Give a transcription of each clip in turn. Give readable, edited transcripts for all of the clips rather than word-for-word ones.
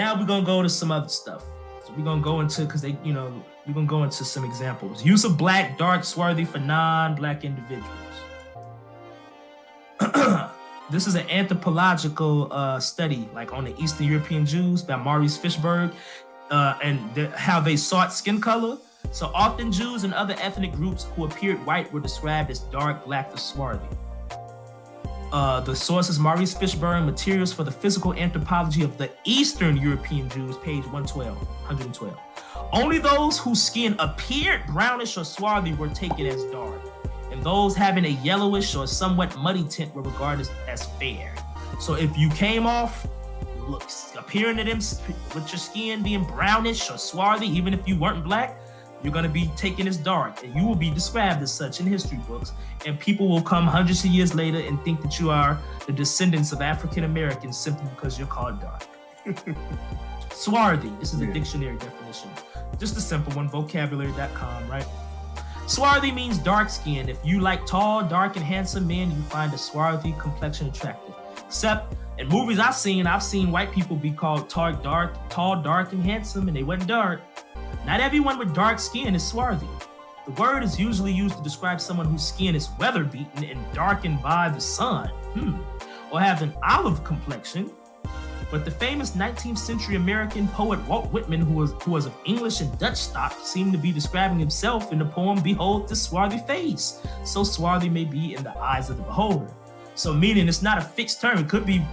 Now we're gonna go to some other stuff. So we're gonna go into we're gonna go into some examples. Use of black, dark, swarthy for non-black individuals. This is an anthropological study, like on the Eastern European Jews by Maurice Fishberg, how they sought skin color. So often Jews and other ethnic groups who appeared white were described as dark, black, or swarthy. The source is Maurice Fishberg, Materials for the Physical Anthropology of the Eastern European Jews, page 112. Only those whose skin appeared brownish or swarthy were taken as dark, and those having a yellowish or somewhat muddy tint were regarded as fair. So if you came off appearing to them with your skin being brownish or swarthy, even if you weren't black, you're going to be taken as dark, and you will be described as such in history books, and people will come hundreds of years later and think that you are the descendants of African Americans simply because you're called dark. Swarthy, this is a dictionary definition. Just a simple one, vocabulary.com, right? Swarthy means dark skin. If you like tall, dark, and handsome men, you find a swarthy complexion attractive. Except in movies I've seen white people be called tall, dark, and handsome, and they wasn't dark. Not everyone with dark skin is swarthy. The word is usually used to describe someone whose skin is weather-beaten and darkened by the sun, or has an olive complexion. But the famous 19th century American poet Walt Whitman, who was of English and Dutch stock, seemed to be describing himself in the poem "Behold this swarthy face." So swarthy may be in the eyes of the beholder. So meaning it's not a fixed term. It could be in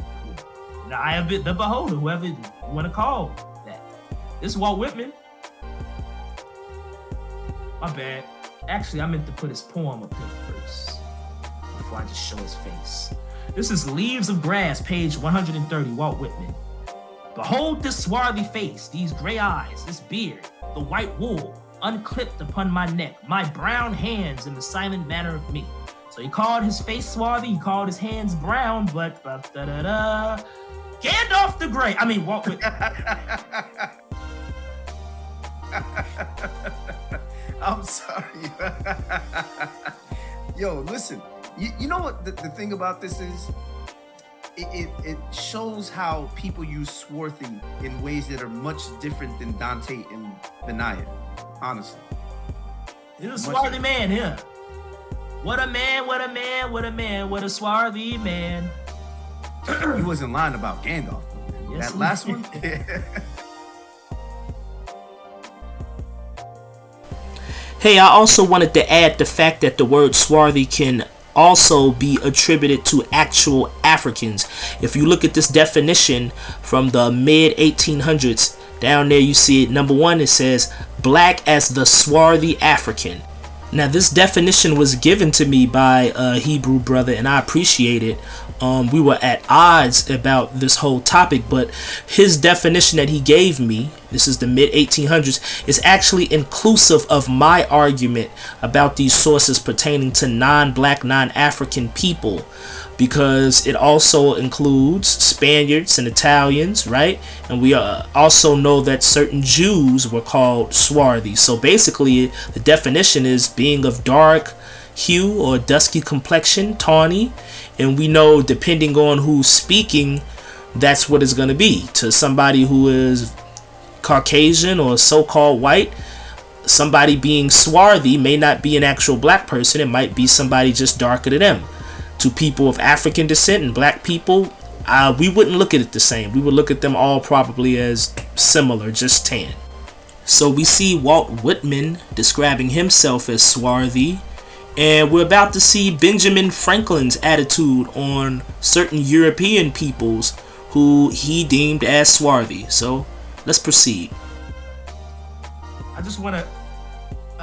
the eye of the beholder, whoever you want to call that. This is Walt Whitman. My bad. Actually, I meant to put his poem up here first before I just show his face. This is Leaves of Grass, page 130, Walt Whitman. Behold this swarthy face, these gray eyes, this beard, the white wool, unclipped upon my neck, my brown hands in the silent manner of me. So he called his face swarthy, he called his hands brown, but Gandalf the Grey. Walt Whitman. I'm sorry. Yo, listen. You know what the thing about this is? It shows how people use swarthy in ways that are much different than Dante and Benaiah, honestly. He's a swarthy man here. What a man, what a man, what a man, what a swarthy man. He wasn't lying about Gandalf, though. Yes, that last one? Hey, I also wanted to add the fact that the word swarthy can also be attributed to actual Africans. If you look at this definition from the mid-1800s, down there you see it. Number one, it says, black as the swarthy African. Now, this definition was given to me by a Hebrew brother, and I appreciate it. We were at odds about this whole topic, but his definition that he gave me, this is the mid-1800s, is actually inclusive of my argument about these sources pertaining to non-black, non-African people, because it also includes Spaniards and Italians, right? And we also know that certain Jews were called swarthy. So basically, the definition is being of dark hue or dusky complexion, tawny, and we know depending on who's speaking, that's what it's going to be. To somebody who is Caucasian or so-called white, somebody being swarthy may not be an actual black person. It might be somebody just darker than them. To people of African descent and black people, we wouldn't look at it the same. We would look at them all probably as similar, just tan. So we see Walt Whitman describing himself as swarthy, and we're about to see Benjamin Franklin's attitude on certain European peoples who he deemed as swarthy. So let's proceed. I just want to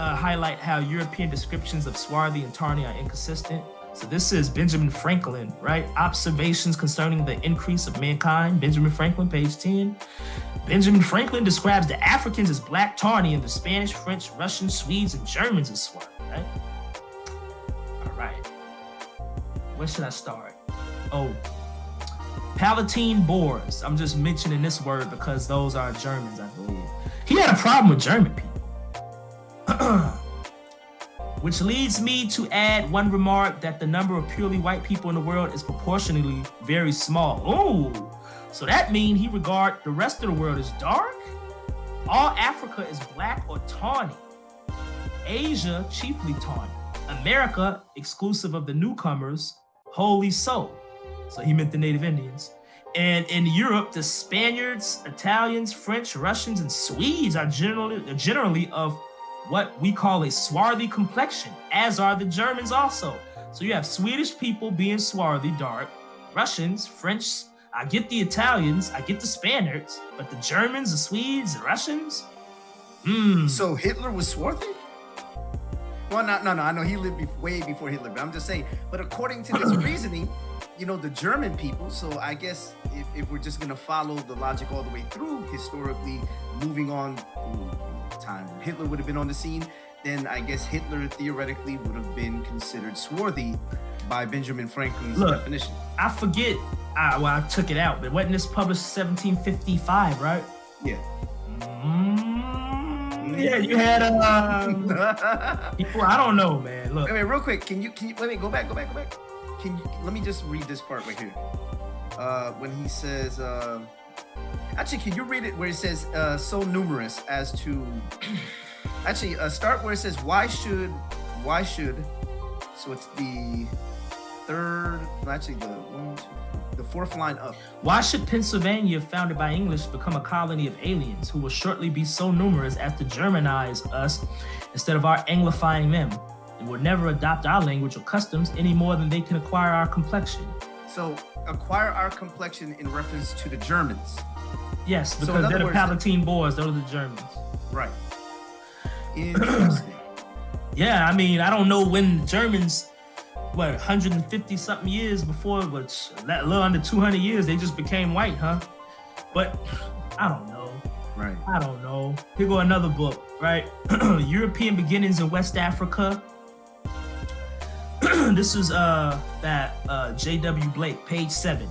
highlight how European descriptions of swarthy and tawny are inconsistent. So this is Benjamin Franklin, right? Observations concerning the increase of mankind. Benjamin Franklin, page 10. Benjamin Franklin describes the Africans as black, tawny, and the Spanish, French, Russian, Swedes, and Germans as swarthy, right? All right. Where should I start? Oh, Palatine Boers. I'm just mentioning this word because those are Germans, I believe. He had a problem with German people. Which leads me to add one remark that the number of purely white people in the world is proportionally very small. Ooh, so that means he regard the rest of the world as dark? All Africa is black or tawny. Asia, chiefly tawny. America, exclusive of the newcomers, wholly so. So he meant the native Indians. And in Europe, the Spaniards, Italians, French, Russians, and Swedes are generally of what we call a swarthy complexion, as are the Germans also. So you have Swedish people being swarthy, dark, Russians, French, I get the Italians, I get the Spaniards, but the Germans, the Swedes, the Russians? So Hitler was swarthy? Well, no, I know he lived way before Hitler, but I'm just saying, but according to this reasoning, you know, the German people, so I guess if we're just gonna follow the logic all the way through, historically, moving on through time, Hitler would have been on the scene, then I guess Hitler theoretically would have been considered swarthy by Benjamin Franklin's definition. I forget, I took it out, but wasn't this published 1755, right? Yeah. Yeah, you had people, I don't know, man. Look. Wait, real quick, can you wait, go back. Let me just read this part right here. When he says, actually, can you read it where it says, so numerous as to, actually, start where it says, why should, so it's the third, actually the fourth line up. Why should Pennsylvania, founded by English, become a colony of aliens who will shortly be so numerous as to Germanize us instead of our Anglifying them? They will never adopt our language or customs any more than they can acquire our complexion. So acquire our complexion in reference to the Germans. Yes, because they're the Palatine Boys, those are the Germans. Right. Interesting. Yeah, I mean, I don't know when the Germans, 150 something years before, which a little under 200 years, they just became white, huh? But I don't know. Right. I don't know. Here go another book, right? European Beginnings in West Africa. This is that J.W. Blake, page 7,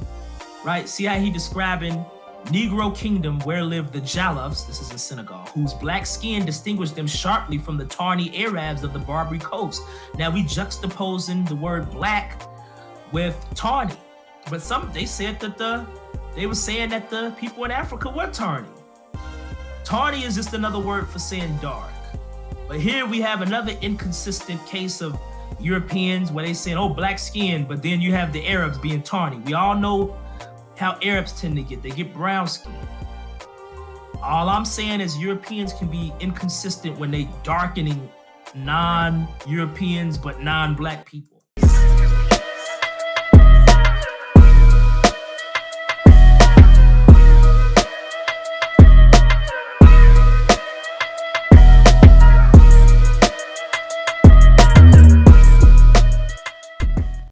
right? See how he describing Negro Kingdom where lived the Jalafs, this is in Senegal, whose black skin distinguished them sharply from the tawny Arabs of the Barbary Coast. Now we juxtaposing the word black with tawny, but they said that they were saying that the people in Africa were tawny. Tawny is just another word for saying dark. But here we have another inconsistent case of Europeans where they saying, oh, black skin, but then you have the Arabs being tawny. We all know how Arabs tend to get. They get brown skin. All I'm saying is Europeans can be inconsistent when they darkening non-Europeans but non-black people.